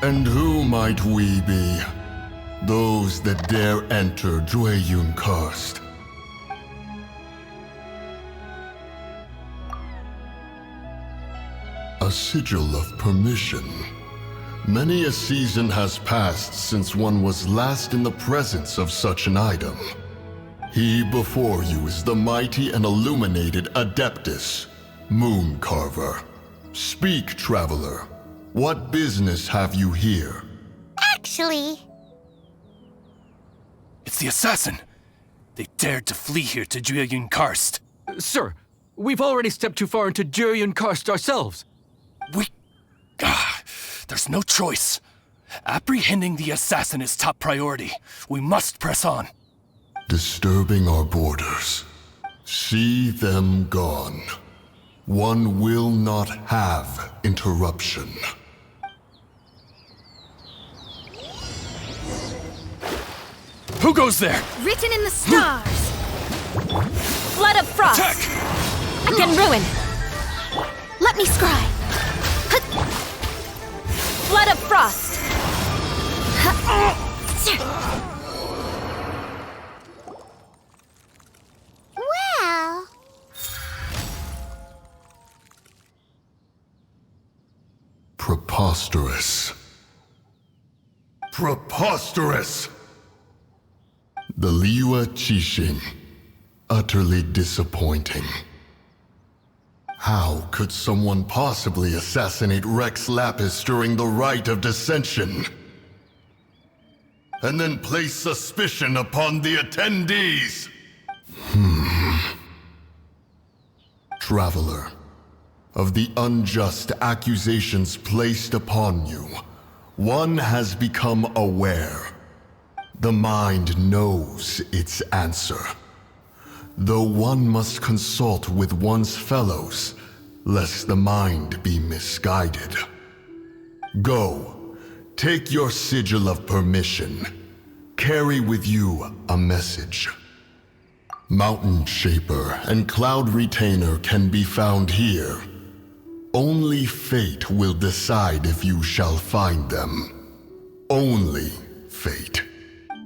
And who might we be? Those that dare enter Jueyun Karst. A sigil of permission. Many a season has passed since one was last in the presence of such an item. He before you is the mighty and illuminated Adeptus, Moon Carver. Speak, traveler. What business have you here? Actually... It's the assassin! They dared to flee here to Jueyun Karst. Sir, we've already stepped too far into Jueyun Karst ourselves. There's no choice. Apprehending the assassin is top priority. We must press on. Disturbing our borders. See them gone. One will not have interruption. Who goes there? Written in the stars. Flood of frost. Attack! Can ruin. Let me scry. Flood of frost. Well... Preposterous. Preposterous! The liyue Qixing. Utterly disappointing. How could someone possibly assassinate Rex Lapis during the Rite of Dissension? And then place suspicion upon the attendees? Traveler, of the unjust accusations placed upon you, one has become aware. The mind knows its answer. Though one must consult with one's fellows, lest the mind be misguided. Go, take your sigil of permission. Carry with you a message. Mountain Shaper and Cloud Retainer can be found here. Only fate will decide if you shall find them. Only fate.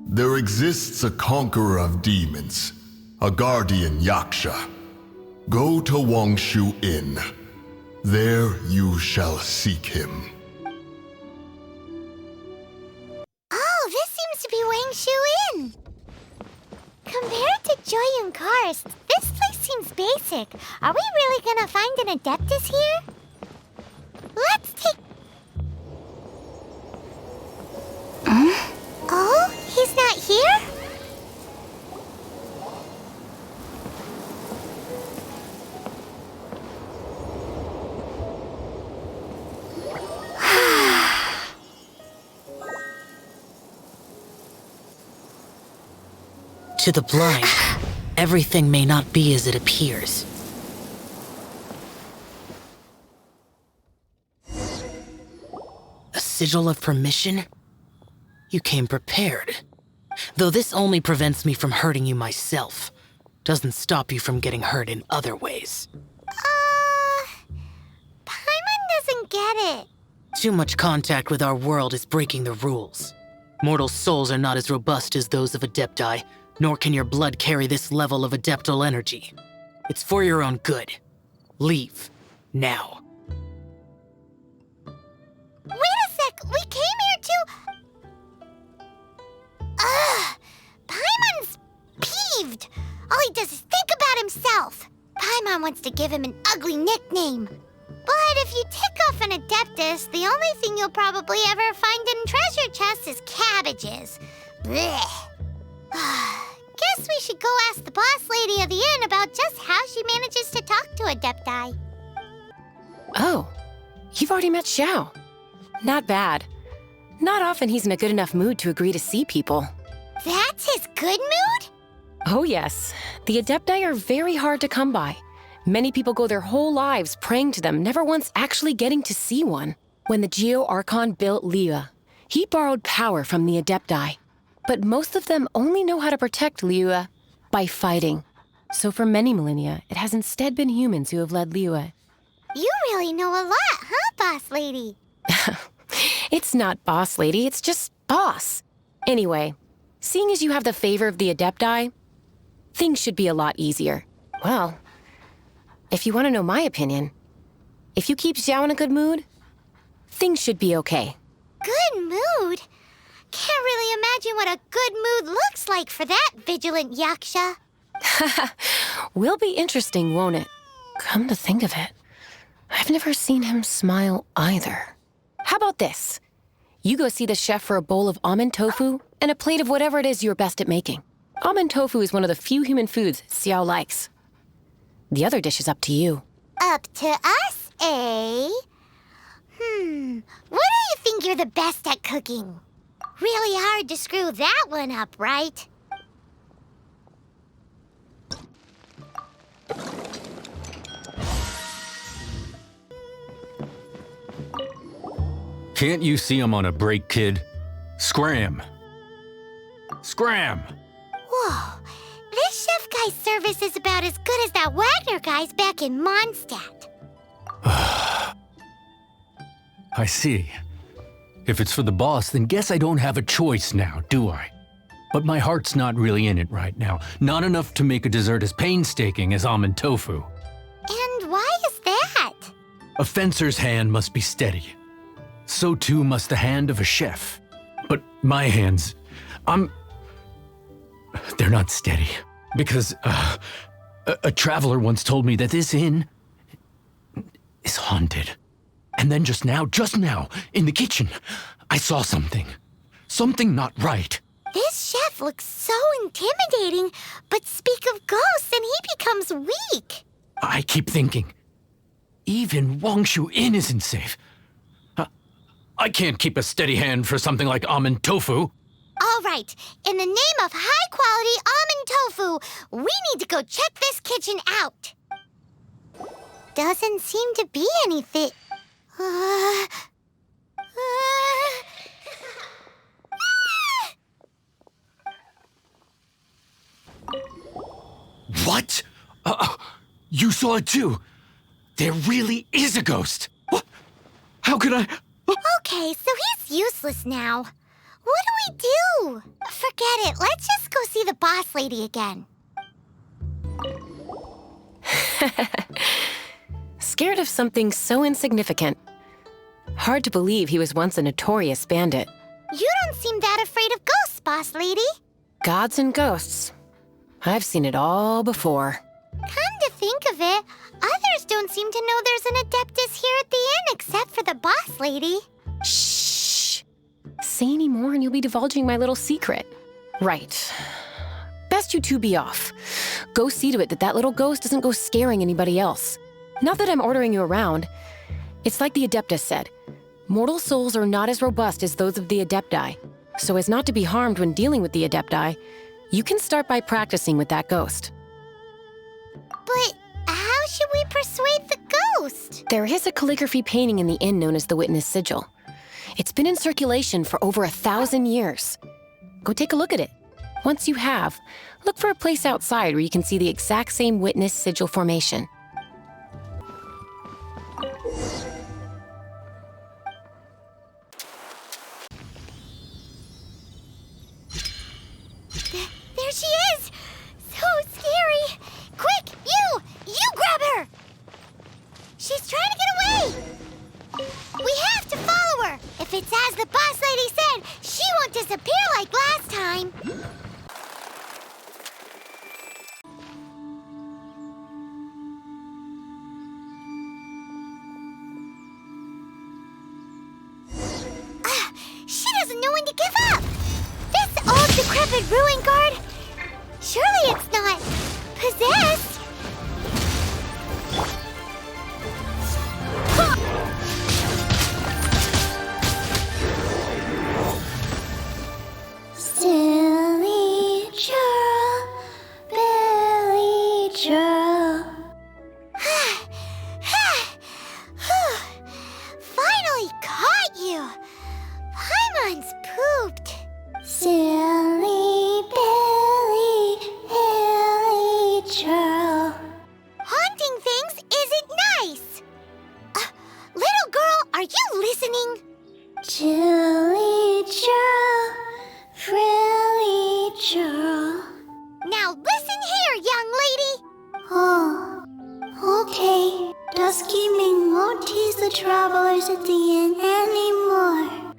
There exists a conqueror of demons, a guardian Yaksha. Go to Wangshu Inn. There you shall seek him. Oh, this seems to be Wangshu Inn. Compared to Jueyun Karst, this place seems basic. Are we really gonna find an Adeptus here? Let's take... Oh, he's not here? To the blind, everything may not be as it appears. A sigil of permission? You came prepared. Though this only prevents me from hurting you myself, doesn't stop you from getting hurt in other ways. Paimon doesn't get it. Too much contact with our world is breaking the rules. Mortal souls are not as robust as those of Adepti, nor can your blood carry this level of adeptal energy. It's for your own good. Leave. Now. Wait a sec! We came here to... Paimon's peeved! All he does is think about himself! Paimon wants to give him an ugly nickname. But if you tick off an Adeptus, the only thing you'll probably ever find in treasure chests is cabbages. Blech. Guess we should go ask the boss lady of the inn about just how she manages to talk to Adepti. Oh, you've already met Xiao. Not bad. Not often he's in a good enough mood to agree to see people. That's his good mood? Oh yes, the Adepti are very hard to come by. Many people go their whole lives praying to them, never once actually getting to see one. When the Geo Archon built liyue, he borrowed power from the Adepti. But most of them only know how to protect liyue by fighting. So for many millennia, it has instead been humans who have led liyue. You really know a lot, huh, boss lady? It's not boss lady, it's just boss. Anyway, seeing as you have the favor of the Adepti, things should be a lot easier. Well, if you want to know my opinion, if you keep Xiao in a good mood, things should be okay. Good mood? Can't really imagine what a good mood looks like for that vigilant yaksha. Will be interesting, won't it? Come to think of it, I've never seen him smile either. How about this? You go see the chef for a bowl of almond tofu and a plate of whatever it is you're best at making. Almond tofu is one of the few human foods Xiao likes. The other dish is up to you. Up to us, eh? What do you think you're the best at cooking? Really hard to screw that one up, right? Can't you see I'm on a break, kid? Scram! Scram! Whoa, this chef guy's service is about as good as that Wagner guy's back in Mondstadt. I see. If it's for the boss, then guess I don't have a choice now, do I? But my heart's not really in it right now. Not enough to make a dessert as painstaking as almond tofu. And why is that? A fencer's hand must be steady. So too must the hand of a chef. But my hands, they're not steady. Because a traveler once told me that this inn is haunted. And then just now, in the kitchen, I saw something. Something not right. This chef looks so intimidating, but speak of ghosts and he becomes weak. I keep thinking, even Wangshu Inn isn't safe. I can't keep a steady hand for something like almond tofu. All right, in the name of high-quality almond tofu, we need to go check this kitchen out. Doesn't seem to be anything. What? You saw it too? There really is a ghost. What? How could I? Okay, so he's useless now. What do we do? Forget it. Let's just go see the boss lady again. Scared of something so insignificant. Hard to believe he was once a notorious bandit. You don't seem that afraid of ghosts, boss lady. Gods and ghosts. I've seen it all before. Come to think of it, others don't seem to know there's an Adeptus here at the inn except for the boss lady. Shh. Say any more and you'll be divulging my little secret. Right. Best you two be off. Go see to it that little ghost doesn't go scaring anybody else. Not that I'm ordering you around. It's like the Adeptus said. Mortal souls are not as robust as those of the Adepti. So as not to be harmed when dealing with the Adepti, you can start by practicing with that ghost. But how should we persuade the ghost? There is a calligraphy painting in the inn known as the Witness Sigil. It's been in circulation for over 1,000 years. Go take a look at it. Once you have, look for a place outside where you can see the exact same Witness Sigil formation. There she is! So scary! Quick, you grab her! She's trying to get away! We have to follow her! If it's as the boss lady said, she won't disappear like last time! She doesn't know when to give up! This old decrepit ruin guard? Surely it's not possessed! Silly churl, Billy churl. Finally caught you! Paimon's pooped. Silly Billy, Billy churl. Haunting things isn't nice. Little girl, are you listening? Chilly churl, frilly churl. Now listen here, young lady. Oh, okay. Dusky Ming won't tease the travelers at the inn anymore.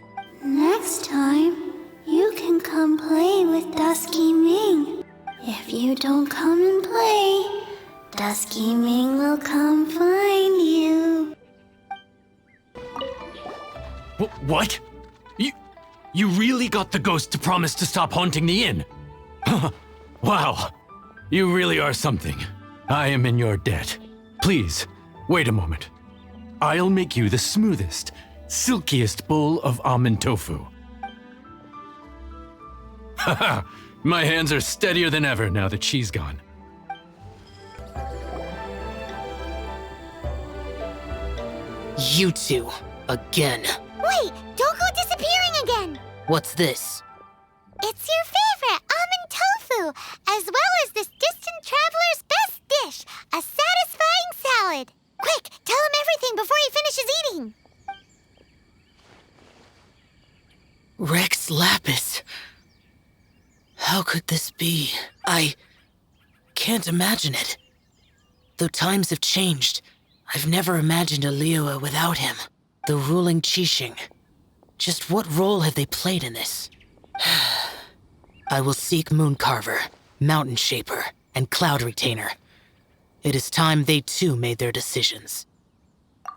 Next time, you can come play with Dusky Ming. If you don't come and play, Dusky Ming will come find you. What? You really got the ghost to promise to stop haunting the inn? Wow, you really are something. I am in your debt. Please, wait a moment. I'll make you the smoothest, silkiest bowl of almond tofu. Haha, my hands are steadier than ever now that she's gone. You two, again. Wait, don't go disappearing again. What's this? It's your favorite almond tofu, as well as this distant traveler's best dish, a satisfying salad. Quick, tell him everything before he finishes eating. Rex Lapis. How could this be? I can't imagine it. Though times have changed, I've never imagined a liyue without him. The ruling Qixing. Just what role have they played in this? I will seek Mooncarver, Mountain Shaper, and Cloud Retainer. It is time they too made their decisions.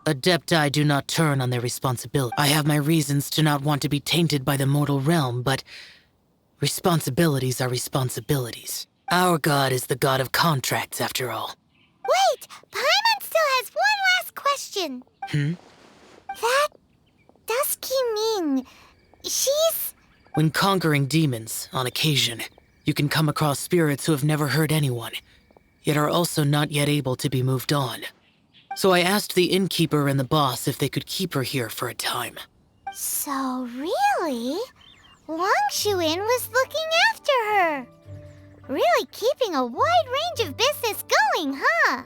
Adepti do not turn on their responsibility. I have my reasons to not want to be tainted by the mortal realm, but responsibilities are responsibilities. Our god is the god of contracts, after all. Wait, Paimon still has one last question. That Dusky Ming, she's... When conquering demons, on occasion, you can come across spirits who have never hurt anyone, yet are also not yet able to be moved on. So I asked the innkeeper and the boss if they could keep her here for a time. So really, Longshu Inn was looking after her. Really keeping a wide range of business going, huh?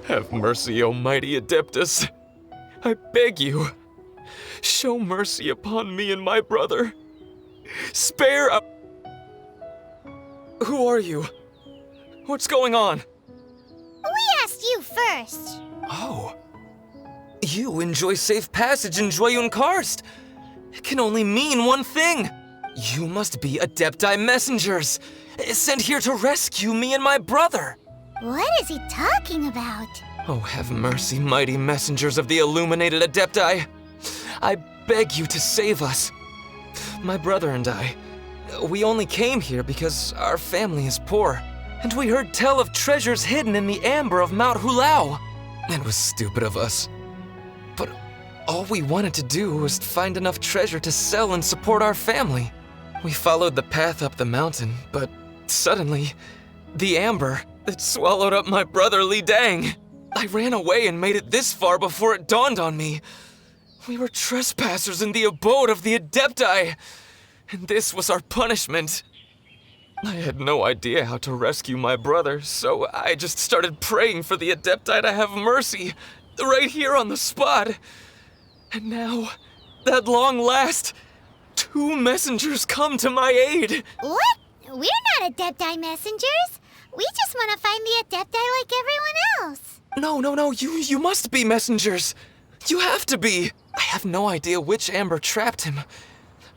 Have mercy, O mighty Adeptus. I beg you, show mercy upon me and my brother. Spare a... Who are you? What's going on? We asked you first. Oh. You enjoy safe passage in Jueyun Karst. It can only mean one thing. You must be Adepti messengers, sent here to rescue me and my brother. What is he talking about? Oh, have mercy, mighty messengers of the illuminated Adepti. I beg you to save us. My brother and I, we only came here because our family is poor, and we heard tell of treasures hidden in the amber of Mount Hulao. It was stupid of us. But all we wanted to do was find enough treasure to sell and support our family. We followed the path up the mountain, but suddenly, the amber, it swallowed up my brother Li Dang. I ran away and made it this far before it dawned on me. We were trespassers in the abode of the Adepti, and this was our punishment. I had no idea how to rescue my brother, so I just started praying for the Adepti to have mercy, right here on the spot. And now, at long last, 2 messengers come to my aid. What? We're not Adepti messengers. We just want to find the Adepti like everyone else. No, you must be messengers. You have to be. I have no idea which amber trapped him.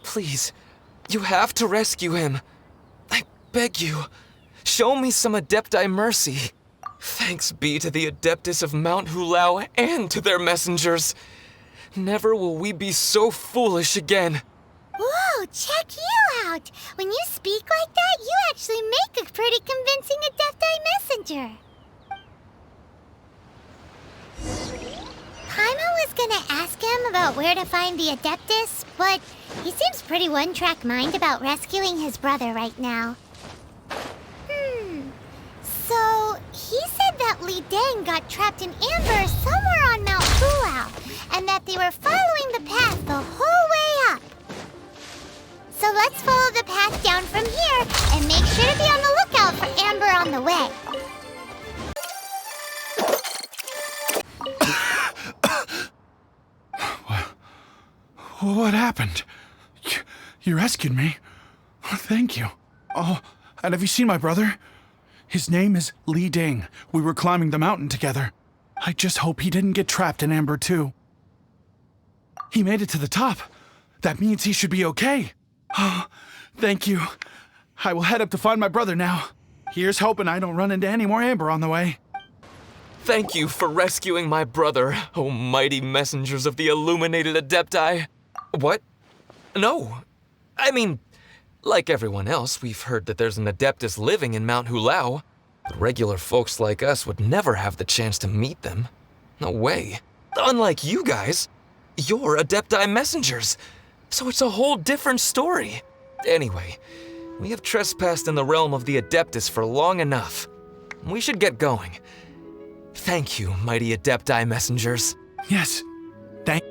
Please, you have to rescue him. I beg you, show me some Adepti mercy. Thanks be to the Adeptus of Mount Hulao and to their messengers. Never will we be so foolish again. Whoa, check you out! When you speak like that, you actually make a pretty convincing Adepti messenger. Paimon was gonna ask him about where to find the Adeptus, but he seems pretty one-track mind about rescuing his brother right now. So, he said that Li Dang got trapped in amber somewhere on Mount Hulao, and that they were following the path the whole way let's follow the path down from here and make sure to be on the lookout for Amber on the way. What happened? You rescued me. Thank you. Oh, and have you seen my brother? His name is Li Ding. We were climbing the mountain together. I just hope he didn't get trapped in Amber too. He made it to the top. That means he should be okay. Oh, thank you. I will head up to find my brother now. Here's hoping I don't run into any more Amber on the way. Thank you for rescuing my brother, O mighty messengers of the illuminated Adepti. What? No. I mean, like everyone else, we've heard that there's an Adeptus living in Mount Hulao. But regular folks like us would never have the chance to meet them. No way. Unlike you guys, you're Adepti messengers. So it's a whole different story. Anyway, we have trespassed in the realm of the Adeptus for long enough. We should get going. Thank you, mighty Adepti messengers. Yes. Thank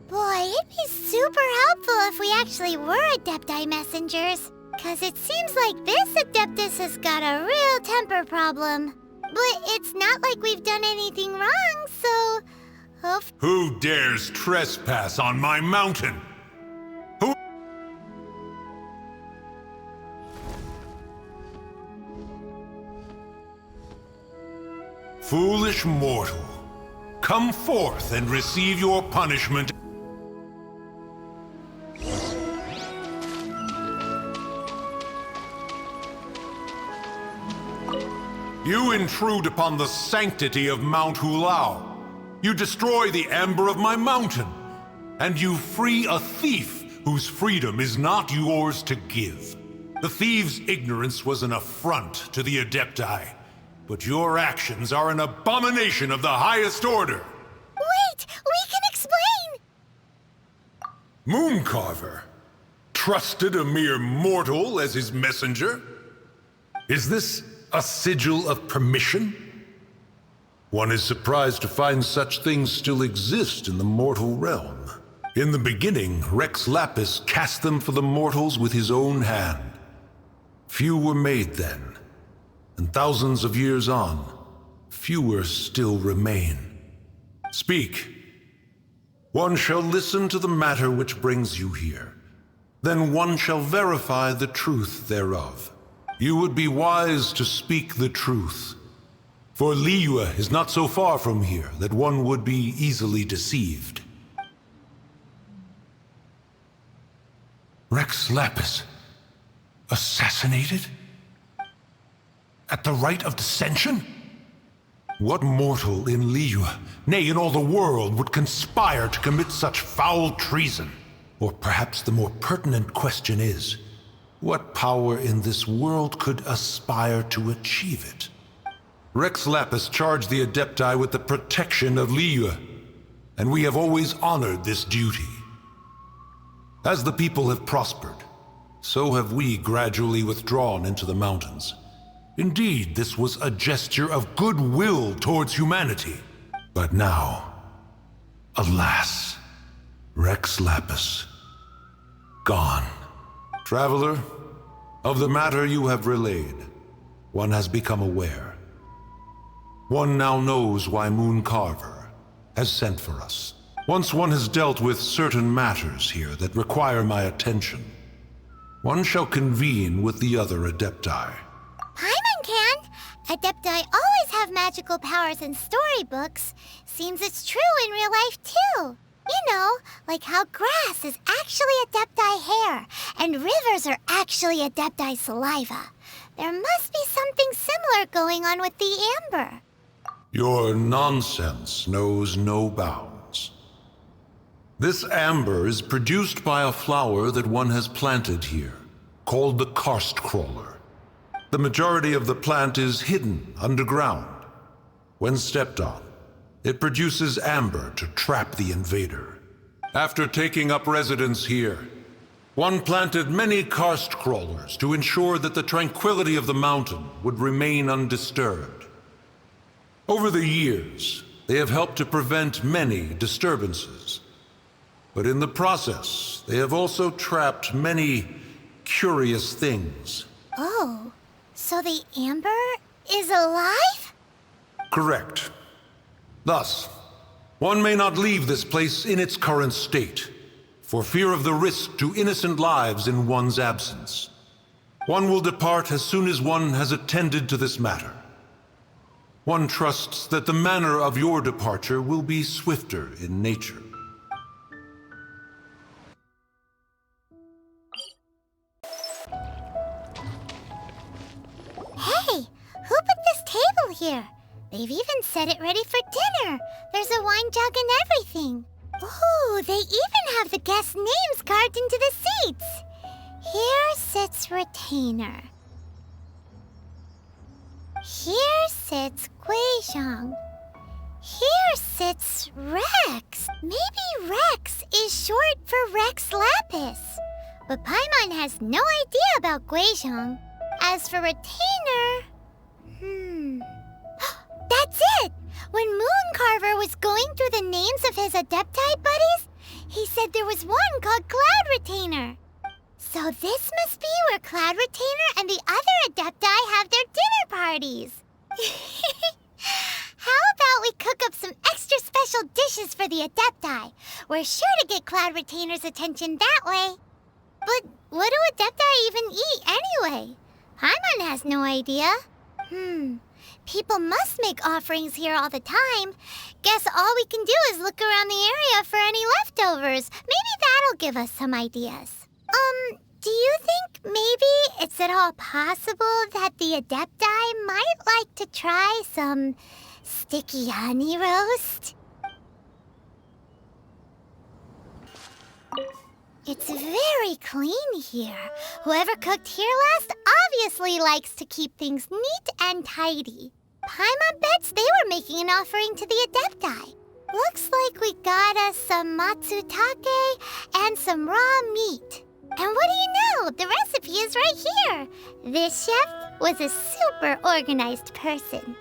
Boy, it'd be super helpful if we actually were Adepti messengers. Cause it seems like this Adeptus has got a real temper problem. But it's not like we've done anything wrong, so... Who dares trespass on my mountain? Who... Foolish mortal, come forth and receive your punishment. You intrude upon the sanctity of Mount Hulao. You destroy the amber of my mountain. And you free a thief whose freedom is not yours to give. The thief's ignorance was an affront to the Adepti. But your actions are an abomination of the highest order. Wait! We can explain! Mooncarver trusted a mere mortal as his messenger? Is this a sigil of permission? One is surprised to find such things still exist in the mortal realm. In the beginning, Rex Lapis cast them for the mortals with his own hand. Few were made then, and thousands of years on, fewer still remain. Speak. One shall listen to the matter which brings you here. Then one shall verify the truth thereof. You would be wise to speak the truth. For Liyue is not so far from here that one would be easily deceived. Rex Lapis, assassinated? At the rite of dissension? What mortal in Liyue, nay, in all the world, would conspire to commit such foul treason? Or perhaps the more pertinent question is, what power in this world could aspire to achieve it? Rex Lapis charged the Adepti with the protection of Liyue, and we have always honored this duty. As the people have prospered, so have we gradually withdrawn into the mountains. Indeed, this was a gesture of goodwill towards humanity. But now, alas, Rex Lapis, gone. Traveler, of the matter you have relayed, one has become aware. One now knows why Mooncarver has sent for us. Once one has dealt with certain matters here that require my attention, one shall convene with the other Adepti. Paimon can! Adepti always have magical powers in storybooks. Seems it's true in real life, too. You know, like how grass is actually Adepti hair, and rivers are actually Adepti saliva. There must be something similar going on with the amber. Your nonsense knows no bounds. This amber is produced by a flower that one has planted here, called the karst crawler. The majority of the plant is hidden underground. When stepped on, it produces amber to trap the invader. After taking up residence here, one planted many karst crawlers to ensure that the tranquility of the mountain would remain undisturbed. Over the years, they have helped to prevent many disturbances. But in the process, they have also trapped many curious things. Oh, so the Amber is alive? Correct. Thus, one may not leave this place in its current state, for fear of the risk to innocent lives in one's absence. One will depart as soon as one has attended to this matter. One trusts that the manner of your departure will be swifter in nature. Hey, who put this table here? They've even set it ready for dinner. There's a wine jug and everything. Ooh, they even have the guests' names carved into the seats. Here sits Retainer. Here sits Guizhong. Here sits Rex. Maybe Rex is short for Rex Lapis. But Paimon has no idea about Guizhong. As for Retainer... That's it! When Mooncarver was going through the names of his Adepti buddies, he said there was one called Cloud Retainer. So this must be where Cloud Retainer and the other Adepti have their dinner parties. How about we cook up some extra special dishes for the Adepti? We're sure to get Cloud Retainer's attention that way. But what do Adepti even eat anyway? Paimon has no idea. People must make offerings here all the time. Guess all we can do is look around the area for any leftovers. Maybe that'll give us some ideas. Do you think maybe it's at all possible that the Adepti might like to try some sticky honey roast? It's very clean here. Whoever cooked here last obviously likes to keep things neat and tidy. Paimon bets they were making an offering to the Adepti. Looks like we got us some matsutake and some raw meat. And what do you know? The recipe is right here. This chef was a super organized person.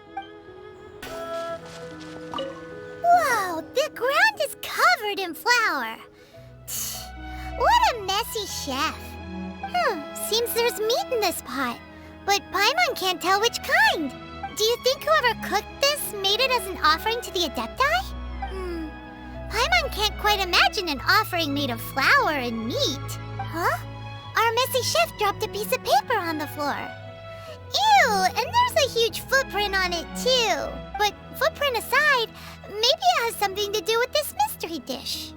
Whoa, the ground is covered in flour. What a messy chef. Seems there's meat in this pot, but Paimon can't tell which kind. Do you think whoever cooked this made it as an offering to the Adepti? Paimon can't quite imagine an offering made of flour and meat. Huh? Our messy chef dropped a piece of paper on the floor. Ew, and there's a huge footprint on it too. But footprint aside, maybe it has something to do with this mystery dish.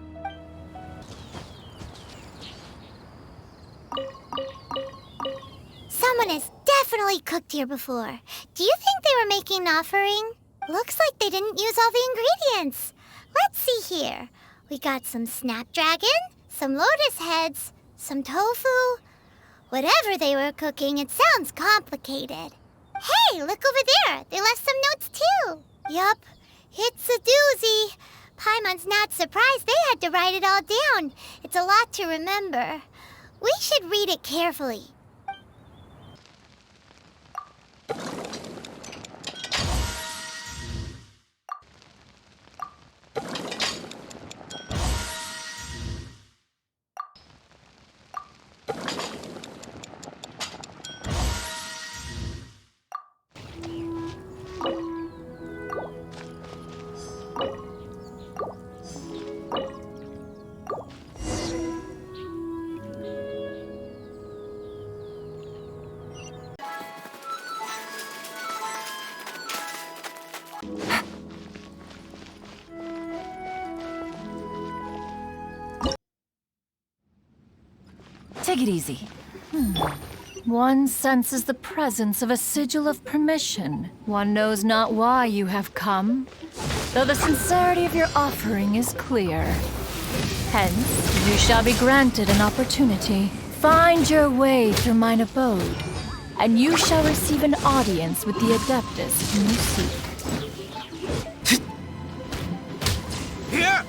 Someone has definitely cooked here before. Do you think they were making an offering? Looks like they didn't use all the ingredients. Let's see here. We got some snapdragon, some lotus heads, some tofu. Whatever they were cooking, it sounds complicated. Hey, look over there. They left some notes too. Yup, it's a doozy. Paimon's not surprised they had to write it all down. It's a lot to remember. We should read it carefully. Take it easy. One senses the presence of a sigil of permission. One knows not why you have come, though the sincerity of your offering is clear. Hence, you shall be granted an opportunity. Find your way through mine abode, and you shall receive an audience with the Adeptus whom you seek. Here!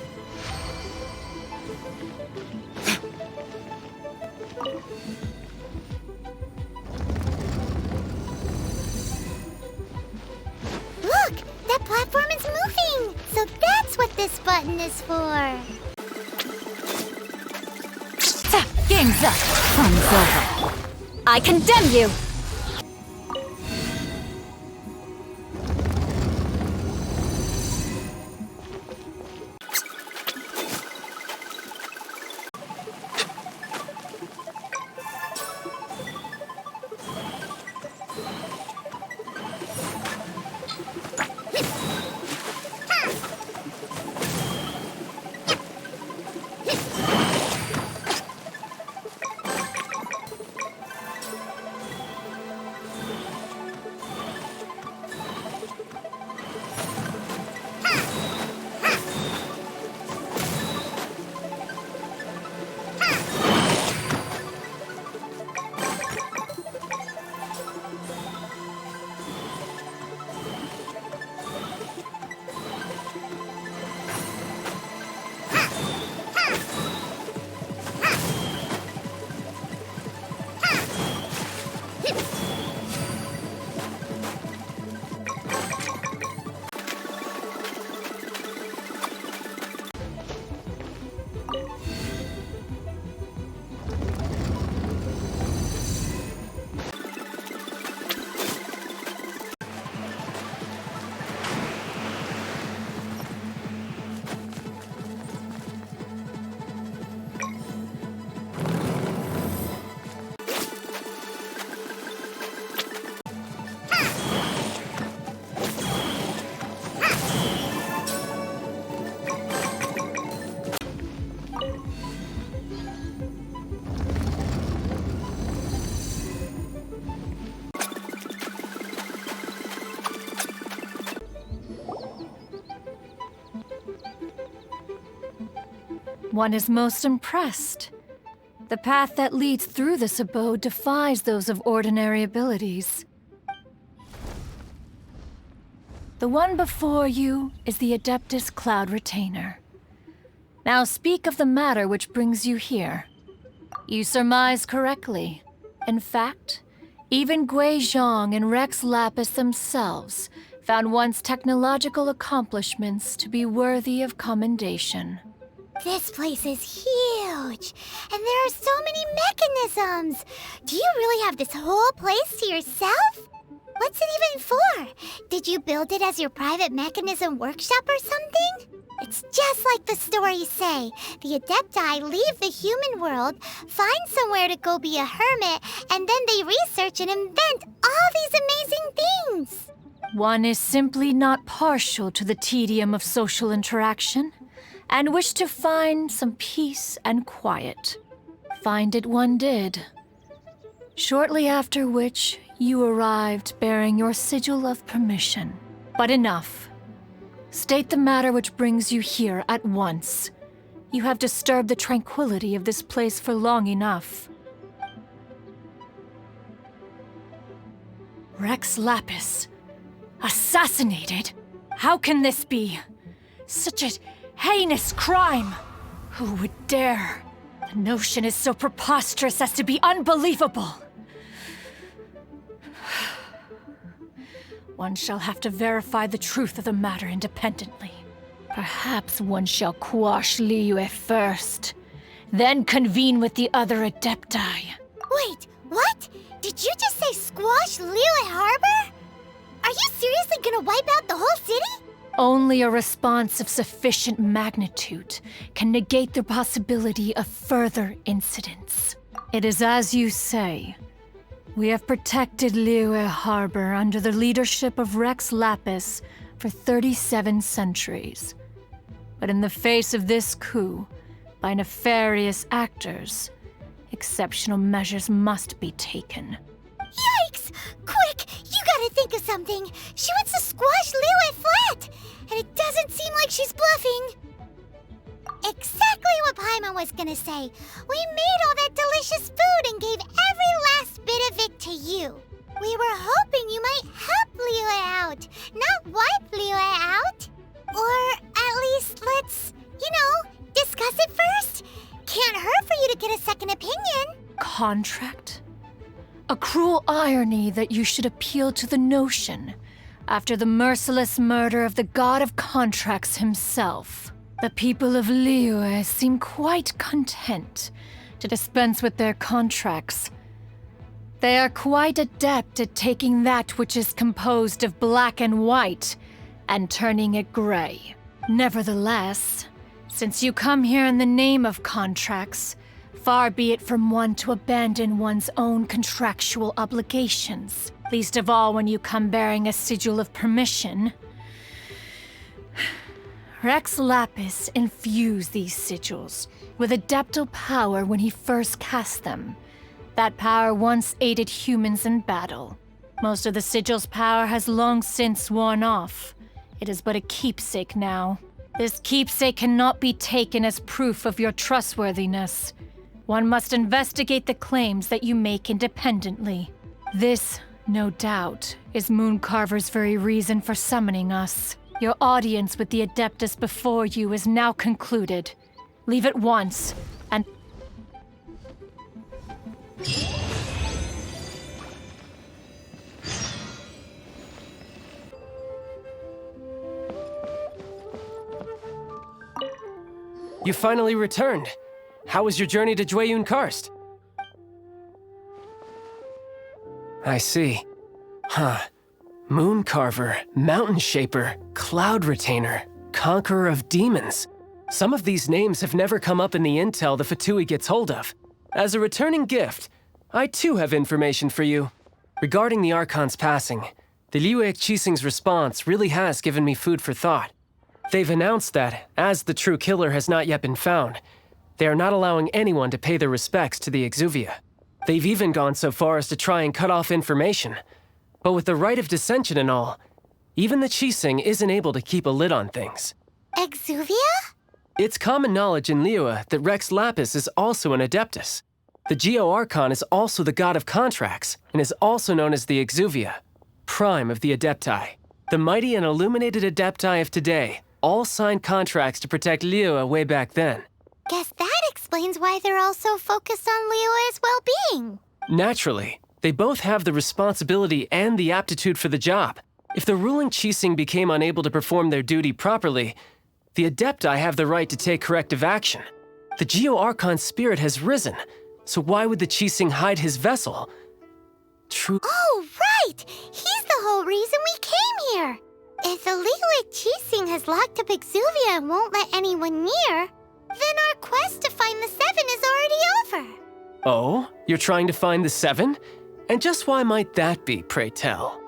Look! That platform is moving! So So that's what this button is for. Game's up. Fun's over. I condemn you! One is most impressed. The path that leads through this abode defies those of ordinary abilities. The one before you is the Adeptus Cloud Retainer. Now speak of the matter which brings you here. You surmise correctly. In fact, even Gui Zhang and Rex Lapis themselves found one's technological accomplishments to be worthy of commendation. This place is huge, and there are so many mechanisms. Do you really have this whole place to yourself? What's it even for? Did you build it as your private mechanism workshop or something? It's just like the stories say. The Adepti leave the human world, find somewhere to go be a hermit, and then they research and invent all these amazing things. One is simply not partial to the tedium of social interaction, and wished to find some peace and quiet. Find it one did. Shortly after which, you arrived bearing your sigil of permission. But enough. State the matter which brings you here at once. You have disturbed the tranquility of this place for long enough. Rex Lapis. Assassinated? How can this be? Such a heinous crime! Who would dare? The notion is so preposterous as to be unbelievable. One shall have to verify the truth of the matter independently. Perhaps one shall quash liyue first, then convene with the other Adepti. Wait, what? Did you just say squash Liyue Harbor? Are you seriously gonna wipe out the whole city? Only a response of sufficient magnitude can negate the possibility of further incidents. It is as you say. We have protected Liyue Harbor under the leadership of Rex Lapis for 37 centuries. But in the face of this coup, by nefarious actors, exceptional measures must be taken. Yikes! Quick, you gotta think of something. She wants to squash Liyue flat, and it doesn't seem like she's bluffing. Exactly what Paimon was gonna say. We made all that delicious food and gave every last bit of it to you. We were hoping you might help Liyue out, not wipe Liyue out. Or at least let's, discuss it first. Can't hurt for you to get a second opinion. Contract? A cruel irony that you should appeal to the notion, After the merciless murder of the god of contracts himself, the people of Liyue seem quite content to dispense with their contracts. They are quite adept at taking that which is composed of black and white and turning it gray. Nevertheless, since you come here in the name of contracts, far be it from one to abandon one's own contractual obligations, least of all when you come bearing a sigil of permission. Rex Lapis infused these sigils with adeptal power when he first cast them. That power once aided humans in battle. Most of the sigil's power has long since worn off. It is but a keepsake now. This keepsake cannot be taken as proof of your trustworthiness. One must investigate the claims that you make independently. This, no doubt, is Mooncarver's very reason for summoning us. Your audience with the Adeptus before you is now concluded. Leave at once, and... You finally returned. How was your journey to Jueyun Karst? I see. Huh. Mooncarver, Mountain Shaper, Cloud Retainer, Conqueror of Demons. Some of these names have never come up in the intel the Fatui gets hold of. As a returning gift, I too have information for you. Regarding the Archon's passing, the liyue Qixing's response really has given me food for thought. They've announced that, as the true killer has not yet been found, they are not allowing anyone to pay their respects to the Exuvia. They've even gone so far as to try and cut off information. But with the right of dissension and all, even the Qixing isn't able to keep a lid on things. Exuvia? It's common knowledge in Liyue that Rex Lapis is also an Adeptus. The Geo-Archon is also the god of contracts, and is also known as the Exuvia, prime of the Adepti. The mighty and illuminated Adepti of today all signed contracts to protect Liyue way back then. Guess that explains why they're all so focused on Liyue's well-being. Naturally, they both have the responsibility and the aptitude for the job. If the ruling Qixing became unable to perform their duty properly, the Adepti have the right to take corrective action. The Geo-Archon's spirit has risen, so why would the Qixing hide his vessel? Oh, right! He's the whole reason we came here! If the liyue Qixing has locked up Exuvia and won't let anyone near, then our quest to find the Seven is already over. Oh, you're trying to find the Seven? And just why might that be, pray tell?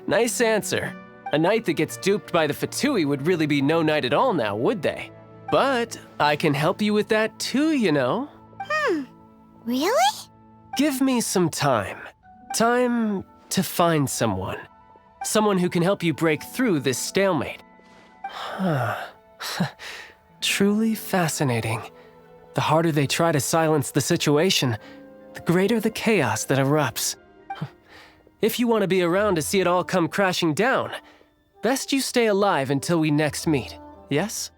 Nice answer. A knight that gets duped by the Fatui would really be no knight at all now, would they? But I can help you with that too, you know. Really? Give me some time. Time to find someone. Someone who can help you break through this stalemate. Truly fascinating. The harder they try to silence the situation, the greater the chaos that erupts. If you want to be around to see it all come crashing down, best you stay alive until we next meet, yes?